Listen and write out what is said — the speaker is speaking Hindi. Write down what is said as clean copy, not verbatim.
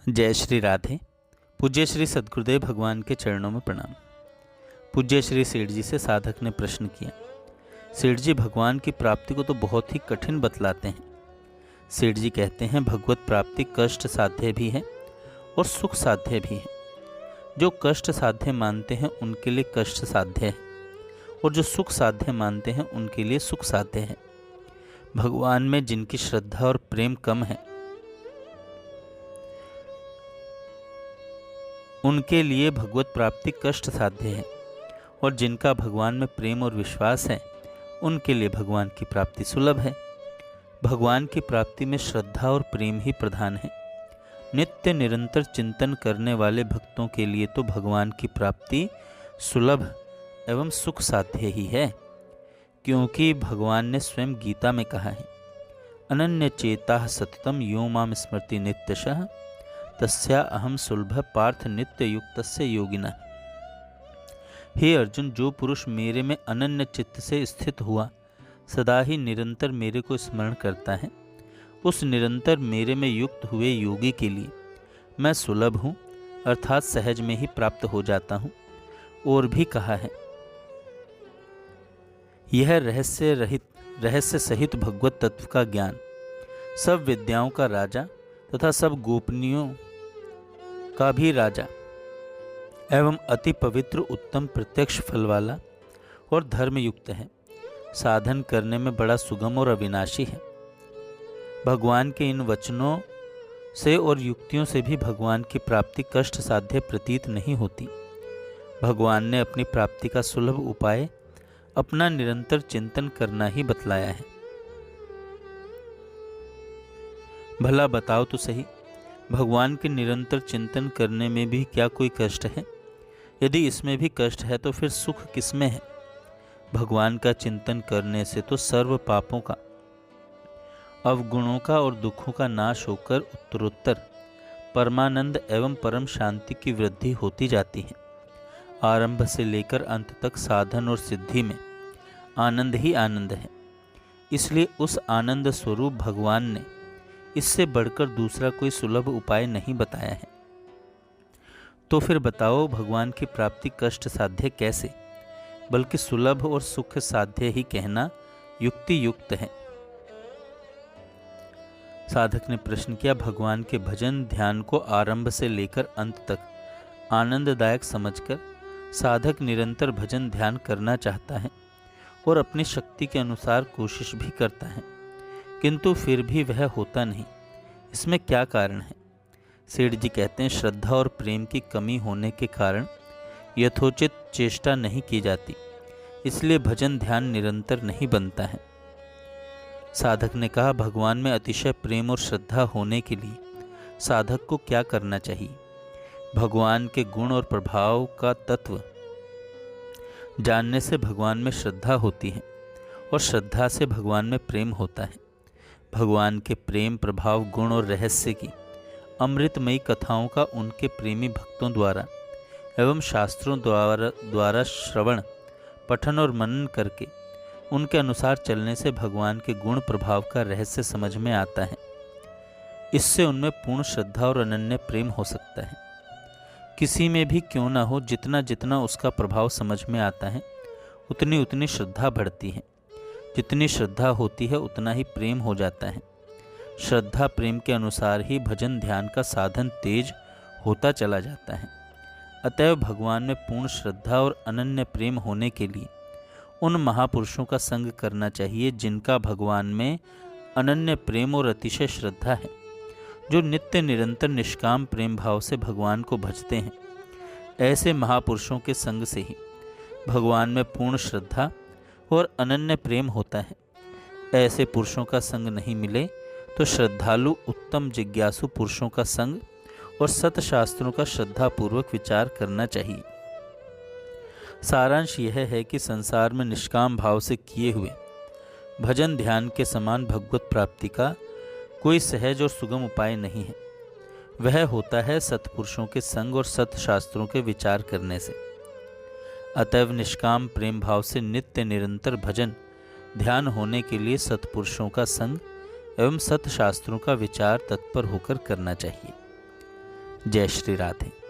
जय श्री राधे। पूज्य श्री सद्गुरुदेव भगवान के चरणों में प्रणाम। पूज्य श्री सेठ जी से साधक ने प्रश्न किया, सेठ जी भगवान की प्राप्ति को तो बहुत ही कठिन बतलाते हैं। सेठ जी कहते हैं, भगवत प्राप्ति कष्ट साध्य भी है और सुख साध्य भी है। जो कष्ट साध्य मानते हैं उनके लिए कष्ट साध्य है और जो सुख साध्य मानते हैं उनके लिए सुख साध्य है। भगवान में जिनकी श्रद्धा और प्रेम कम है उनके लिए भगवत प्राप्ति कष्ट साध्य है और जिनका भगवान में प्रेम और विश्वास है उनके लिए भगवान की प्राप्ति सुलभ है। भगवान की प्राप्ति में श्रद्धा और प्रेम ही प्रधान है। नित्य निरंतर चिंतन करने वाले भक्तों के लिए तो भगवान की प्राप्ति सुलभ एवं सुख साध्य ही है, क्योंकि भगवान ने स्वयं गीता में कहा है, अनन्य चेता सततम यो माम स्मृति नित्यशः तस्या अहम सुलभ पार्थ नित्य युक्तस्य योगिना। हे अर्जुन, जो पुरुष मेरे में अनन्य चित्त से स्थित हुआ सदा ही निरंतर मेरे को स्मरण करता है, उस निरंतर मेरे में युक्त हुए योगी के लिए मैं सुलभ हूँ, अर्थात सहज में ही प्राप्त हो जाता हूँ। और भी कहा है, यह रहस्य सहित भगवत तत्व का ज्ञान सब विद्याओं का राजा तथा सब गोपनीयों का भी राजा एवं अति पवित्र उत्तम प्रत्यक्ष फल वाला और धर्मयुक्त है, साधन करने में बड़ा सुगम और अविनाशी है। भगवान के इन वचनों से और युक्तियों से भी भगवान की प्राप्ति कष्ट साध्य प्रतीत नहीं होती। भगवान ने अपनी प्राप्ति का सुलभ उपाय अपना निरंतर चिंतन करना ही बतलाया है। भला बताओ तो सही, भगवान के निरंतर चिंतन करने में भी क्या कोई कष्ट है? यदि इसमें भी कष्ट है तो फिर सुख किसमें है? भगवान का चिंतन करने से तो सर्व पापों का, अवगुणों का और दुखों का नाश होकर उत्तरोत्तर परमानंद एवं परम शांति की वृद्धि होती जाती है। आरंभ से लेकर अंत तक साधन और सिद्धि में आनंद ही आनंद है। इसलिए उस आनंद स्वरूप भगवान ने इससे बढ़कर दूसरा कोई सुलभ उपाय नहीं बताया है। तो फिर बताओ, भगवान की प्राप्ति कष्ट साध्य कैसे, बल्कि सुलभ और सुख साध्य ही कहना युक्ति युक्त है। साधक ने प्रश्न किया, भगवान के भजन ध्यान को आरंभ से लेकर अंत तक आनंददायक समझकर साधक निरंतर भजन ध्यान करना चाहता है और अपनी शक्ति के अनुसार कोशिश भी करता है, किंतु फिर भी वह होता नहीं। इसमें क्या कारण है? सेठ जी कहते हैं, श्रद्धा और प्रेम की कमी होने के कारण यथोचित चेष्टा नहीं की जाती, इसलिए भजन ध्यान निरंतर नहीं बनता है। साधक ने कहा, भगवान में अतिशय प्रेम और श्रद्धा होने के लिए साधक को क्या करना चाहिए? भगवान के गुण और प्रभाव का तत्व जानने से भगवान में श्रद्धा होती है और श्रद्धा से भगवान में प्रेम होता है। भगवान के प्रेम, प्रभाव, गुण और रहस्य की अमृतमयी कथाओं का उनके प्रेमी भक्तों द्वारा एवं शास्त्रों द्वारा श्रवण, पठन और मनन करके उनके अनुसार चलने से भगवान के गुण प्रभाव का रहस्य समझ में आता है। इससे उनमें पूर्ण श्रद्धा और अनन्य प्रेम हो सकता है। किसी में भी क्यों ना हो, जितना जितना उसका प्रभाव समझ में आता है उतनी उतनी श्रद्धा बढ़ती है। जितनी श्रद्धा होती है उतना ही प्रेम हो जाता है। श्रद्धा प्रेम के अनुसार ही भजन ध्यान का साधन तेज होता चला जाता है। अतएव भगवान में पूर्ण श्रद्धा और अनन्य प्रेम होने के लिए उन महापुरुषों का संग करना चाहिए जिनका भगवान में अनन्य प्रेम और अतिशय श्रद्धा है, जो नित्य निरंतर निष्काम प्रेम भाव से भगवान को भजते हैं। ऐसे महापुरुषों के संग से ही भगवान में पूर्ण श्रद्धा और अनन्य प्रेम होता है। ऐसे पुरुषों का संग नहीं मिले तो श्रद्धालु उत्तम जिज्ञासु पुरुषों का संग और सतशास्त्रों का श्रद्धापूर्वक विचार करना चाहिए। सारांश यह है कि संसार में निष्काम भाव से किए हुए भजन ध्यान के समान भगवत प्राप्ति का कोई सहज और सुगम उपाय नहीं है। वह होता है सत्पुरुषों के संग और सतशास्त्रों के विचार करने से। अतएव निष्काम प्रेम भाव से नित्य निरंतर भजन ध्यान होने के लिए सत्पुरुषों का संग एवं सतशास्त्रों का विचार तत्पर होकर करना चाहिए। जय श्री राधे।